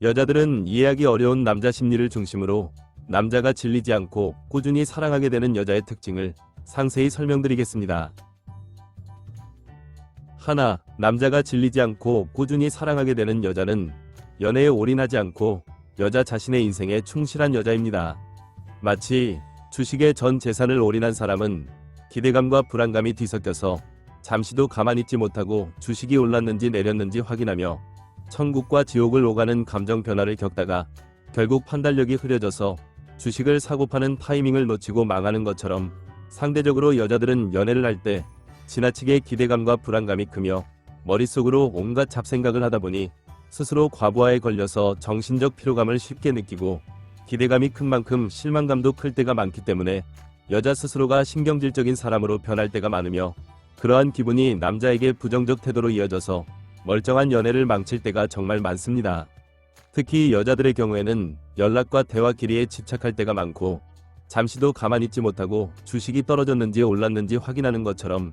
여자들은 이해하기 어려운 남자 심리를 중심으로 남자가 질리지 않고 꾸준히 사랑하게 되는 여자의 특징을 상세히 설명드리겠습니다. 하나, 남자가 질리지 않고 꾸준히 사랑하게 되는 여자는 연애에 올인하지 않고 여자 자신의 인생에 충실한 여자입니다. 마치 주식에 전 재산을 올인한 사람은 기대감과 불안감이 뒤섞여서 잠시도 가만히 있지 못하고 주식이 올랐는지 내렸는지 확인하며 천국과 지옥을 오가는 감정 변화를 겪다가 결국 판단력이 흐려져서 주식을 사고 파는 타이밍을 놓치고 망하는 것처럼, 상대적으로 여자들은 연애를 할 때 지나치게 기대감과 불안감이 크며 머릿속으로 온갖 잡생각을 하다 보니 스스로 과부하에 걸려서 정신적 피로감을 쉽게 느끼고 기대감이 큰 만큼 실망감도 클 때가 많기 때문에 여자 스스로가 신경질적인 사람으로 변할 때가 많으며, 그러한 기분이 남자에게 부정적 태도로 이어져서 멀쩡한 연애를 망칠 때가 정말 많습니다. 특히 여자들의 경우에는 연락과 대화 길이에 집착할 때가 많고 잠시도 가만히 있지 못하고 주식이 떨어졌는지 올랐는지 확인하는 것처럼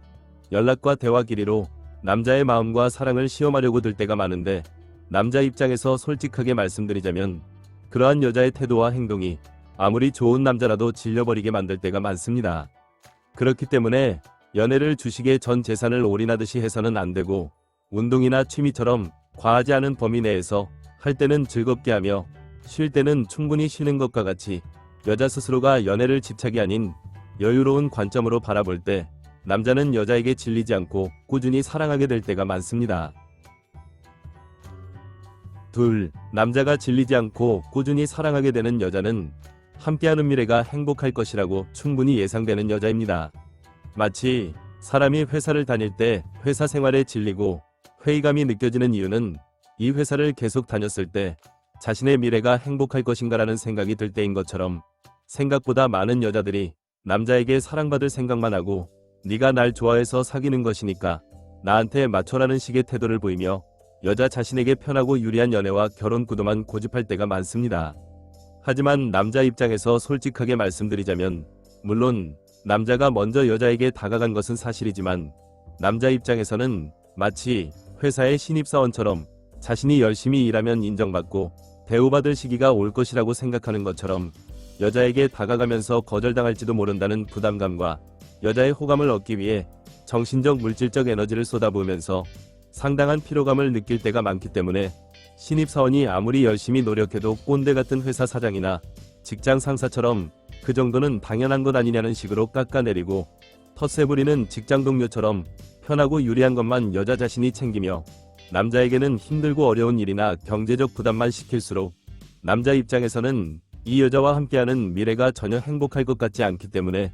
연락과 대화 길이로 남자의 마음과 사랑을 시험하려고 들 때가 많은데, 남자 입장에서 솔직하게 말씀드리자면 그러한 여자의 태도와 행동이 아무리 좋은 남자라도 질려버리게 만들 때가 많습니다. 그렇기 때문에 연애를 주식에 전 재산을 올인하듯이 해서는 안 되고, 운동이나 취미처럼 과하지 않은 범위 내에서 할 때는 즐겁게 하며 쉴 때는 충분히 쉬는 것과 같이 여자 스스로가 연애를 집착이 아닌 여유로운 관점으로 바라볼 때 남자는 여자에게 질리지 않고 꾸준히 사랑하게 될 때가 많습니다. 둘, 남자가 질리지 않고 꾸준히 사랑하게 되는 여자는 함께하는 미래가 행복할 것이라고 충분히 예상되는 여자입니다. 마치 사람이 회사를 다닐 때 회사 생활에 질리고 회의감이 느껴지는 이유는 이 회사를 계속 다녔을 때 자신의 미래가 행복할 것인가라는 생각이 들 때인 것처럼, 생각보다 많은 여자들이 남자에게 사랑받을 생각만 하고 네가 날 좋아해서 사귀는 것이니까 나한테 맞춰라는 식의 태도를 보이며 여자 자신에게 편하고 유리한 연애와 결혼 구도만 고집할 때가 많습니다. 하지만 남자 입장에서 솔직하게 말씀드리자면, 물론 남자가 먼저 여자에게 다가간 것은 사실이지만 남자 입장에서는 마치 회사의 신입사원처럼 자신이 열심히 일하면 인정받고 대우받을 시기가 올 것이라고 생각하는 것처럼 여자에게 다가가면서 거절당할지도 모른다는 부담감과 여자의 호감을 얻기 위해 정신적 물질적 에너지를 쏟아부으면서 상당한 피로감을 느낄 때가 많기 때문에, 신입사원이 아무리 열심히 노력해도 꼰대 같은 회사 사장이나 직장 상사처럼 그 정도는 당연한 것 아니냐는 식으로 깎아내리고, 텃세 부리는 직장 동료처럼 편하고 유리한 것만 여자 자신이 챙기며 남자에게는 힘들고 어려운 일이나 경제적 부담만 시킬수록 남자 입장에서는 이 여자와 함께하는 미래가 전혀 행복할 것 같지 않기 때문에,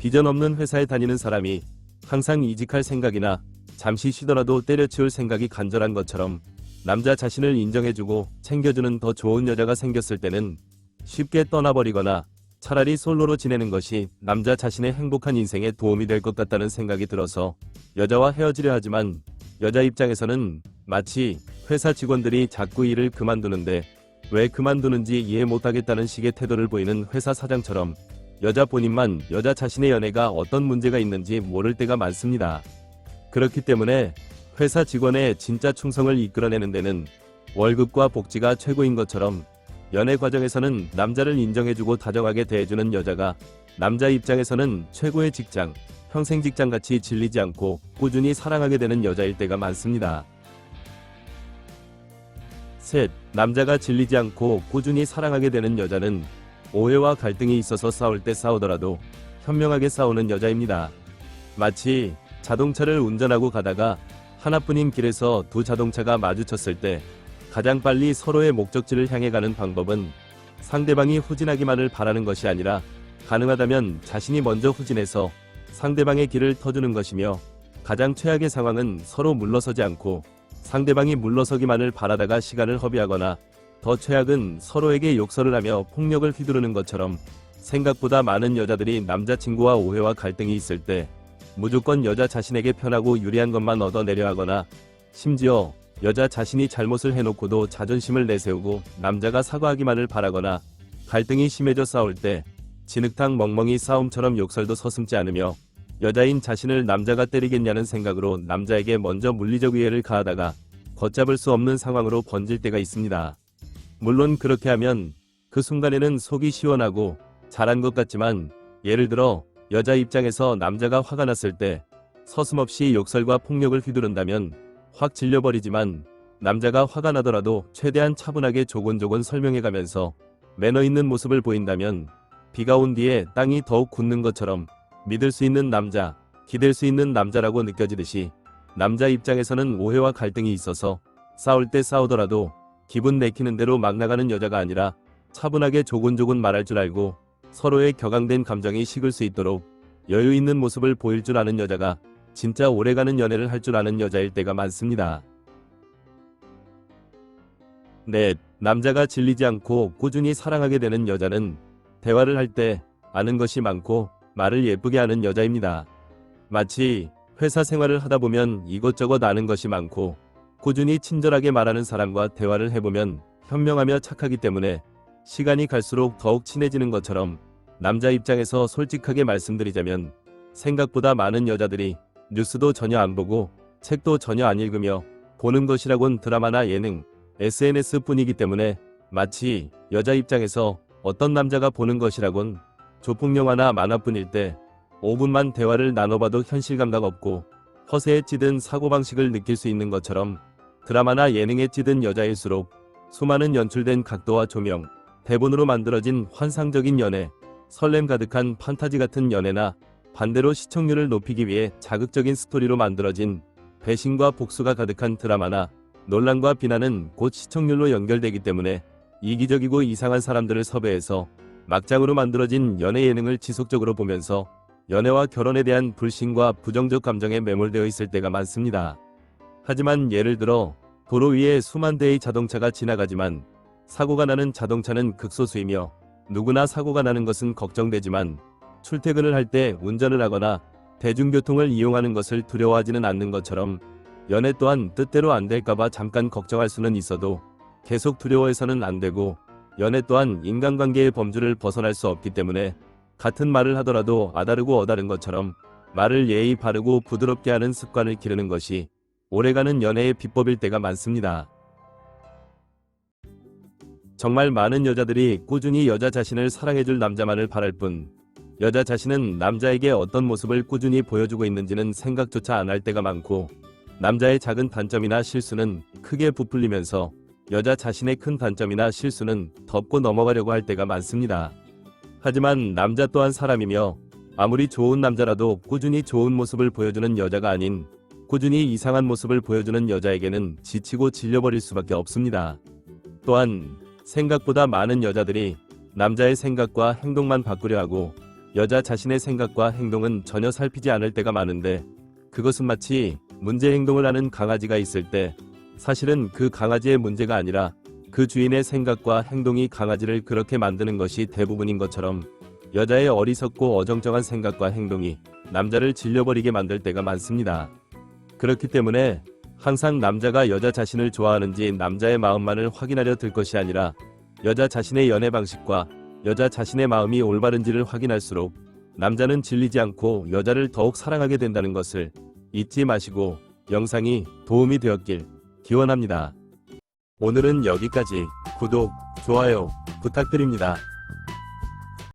비전 없는 회사에 다니는 사람이 항상 이직할 생각이나 잠시 쉬더라도 때려치울 생각이 간절한 것처럼, 남자 자신을 인정해주고 챙겨주는 더 좋은 여자가 생겼을 때는 쉽게 떠나버리거나 차라리 솔로로 지내는 것이 남자 자신의 행복한 인생에 도움이 될 것 같다는 생각이 들어서 여자와 헤어지려 하지만, 여자 입장에서는 마치 회사 직원들이 자꾸 일을 그만두는데 왜 그만두는지 이해 못하겠다는 식의 태도를 보이는 회사 사장처럼 여자 본인만 여자 자신의 연애가 어떤 문제가 있는지 모를 때가 많습니다. 그렇기 때문에 회사 직원의 진짜 충성을 이끌어내는 데는 월급과 복지가 최고인 것처럼, 연애 과정에서는 남자를 인정해주고 다정하게 대해주는 여자가 남자 입장에서는 최고의 직장, 평생 직장같이 질리지 않고 꾸준히 사랑하게 되는 여자일 때가 많습니다. 셋, 남자가 질리지 않고 꾸준히 사랑하게 되는 여자는 오해와 갈등이 있어서 싸울 때 싸우더라도 현명하게 싸우는 여자입니다. 마치 자동차를 운전하고 가다가 하나뿐인 길에서 두 자동차가 마주쳤을 때 가장 빨리 서로의 목적지를 향해 가는 방법은 상대방이 후진하기만을 바라는 것이 아니라 가능하다면 자신이 먼저 후진해서 상대방의 길을 터주는 것이며, 가장 최악의 상황은 서로 물러서지 않고 상대방이 물러서기만을 바라다가 시간을 허비하거나, 더 최악은 서로에게 욕설을 하며 폭력을 휘두르는 것처럼, 생각보다 많은 여자들이 남자친구와 오해와 갈등이 있을 때 무조건 여자 자신에게 편하고 유리한 것만 얻어내려 하거나, 심지어 여자 자신이 잘못을 해놓고도 자존심을 내세우고 남자가 사과하기만을 바라거나, 갈등이 심해져 싸울 때 진흙탕 멍멍이 싸움처럼 욕설도 서슴지 않으며 여자인 자신을 남자가 때리겠냐는 생각으로 남자에게 먼저 물리적 위해를 가하다가 걷잡을 수 없는 상황으로 번질 때가 있습니다. 물론 그렇게 하면 그 순간에는 속이 시원하고 잘한 것 같지만, 예를 들어 여자 입장에서 남자가 화가 났을 때 서슴없이 욕설과 폭력을 휘두른다면 확 질려버리지만, 남자가 화가 나더라도 최대한 차분하게 조곤조곤 설명해가면서 매너 있는 모습을 보인다면 비가 온 뒤에 땅이 더욱 굳는 것처럼 믿을 수 있는 남자, 기댈 수 있는 남자라고 느껴지듯이, 남자 입장에서는 오해와 갈등이 있어서 싸울 때 싸우더라도 기분 내키는 대로 막 나가는 여자가 아니라 차분하게 조곤조곤 말할 줄 알고 서로의 격앙된 감정이 식을 수 있도록 여유 있는 모습을 보일 줄 아는 여자가 진짜 오래가는 연애를 할 줄 아는 여자일 때가 많습니다. 네, 남자가 질리지 않고 꾸준히 사랑하게 되는 여자는 대화를 할 때 아는 것이 많고 말을 예쁘게 하는 여자입니다. 마치 회사 생활을 하다 보면 이것저것 아는 것이 많고 꾸준히 친절하게 말하는 사람과 대화를 해보면 현명하며 착하기 때문에 시간이 갈수록 더욱 친해지는 것처럼, 남자 입장에서 솔직하게 말씀드리자면 생각보다 많은 여자들이 뉴스도 전혀 안 보고 책도 전혀 안 읽으며 보는 것이라곤 드라마나 예능, SNS 뿐이기 때문에 마치 여자 입장에서 어떤 남자가 보는 것이라곤 조폭영화나 만화뿐일 때 5분만 대화를 나눠봐도 현실 감각 없고 허세에 찌든 사고방식을 느낄 수 있는 것처럼, 드라마나 예능에 찌든 여자일수록 수많은 연출된 각도와 조명, 대본으로 만들어진 환상적인 연애, 설렘 가득한 판타지 같은 연애나 반대로 시청률을 높이기 위해 자극적인 스토리로 만들어진 배신과 복수가 가득한 드라마나 논란과 비난은 곧 시청률로 연결되기 때문에 이기적이고 이상한 사람들을 섭외해서 막장으로 만들어진 연애 예능을 지속적으로 보면서 연애와 결혼에 대한 불신과 부정적 감정에 매몰되어 있을 때가 많습니다. 하지만 예를 들어 도로 위에 수만 대의 자동차가 지나가지만 사고가 나는 자동차는 극소수이며 누구나 사고가 나는 것은 걱정되지만, 출퇴근을 할 때 운전을 하거나 대중교통을 이용하는 것을 두려워하지는 않는 것처럼, 연애 또한 뜻대로 안 될까봐 잠깐 걱정할 수는 있어도 계속 두려워해서는 안 되고, 연애 또한 인간관계의 범주를 벗어날 수 없기 때문에 같은 말을 하더라도 아다르고 어다른 것처럼 말을 예의 바르고 부드럽게 하는 습관을 기르는 것이 오래가는 연애의 비법일 때가 많습니다. 정말 많은 여자들이 꾸준히 여자 자신을 사랑해줄 남자만을 바랄 뿐, 여자 자신은 남자에게 어떤 모습을 꾸준히 보여주고 있는지는 생각조차 안 할 때가 많고, 남자의 작은 단점이나 실수는 크게 부풀리면서 여자 자신의 큰 단점이나 실수는 덮고 넘어가려고 할 때가 많습니다. 하지만 남자 또한 사람이며, 아무리 좋은 남자라도 꾸준히 좋은 모습을 보여주는 여자가 아닌 꾸준히 이상한 모습을 보여주는 여자에게는 지치고 질려버릴 수밖에 없습니다. 또한 생각보다 많은 여자들이 남자의 생각과 행동만 바꾸려 하고 여자 자신의 생각과 행동은 전혀 살피지 않을 때가 많은데, 그것은 마치 문제 행동을 하는 강아지가 있을 때 사실은 그 강아지의 문제가 아니라 그 주인의 생각과 행동이 강아지를 그렇게 만드는 것이 대부분인 것처럼, 여자의 어리석고 어정쩡한 생각과 행동이 남자를 질려버리게 만들 때가 많습니다. 그렇기 때문에 항상 남자가 여자 자신을 좋아하는지 남자의 마음만을 확인하려 들 것이 아니라 여자 자신의 연애 방식과 여자 자신의 마음이 올바른지를 확인할수록 남자는 질리지 않고 여자를 더욱 사랑하게 된다는 것을 잊지 마시고, 영상이 도움이 되었길 기원합니다. 오늘은 여기까지. 구독, 좋아요 부탁드립니다.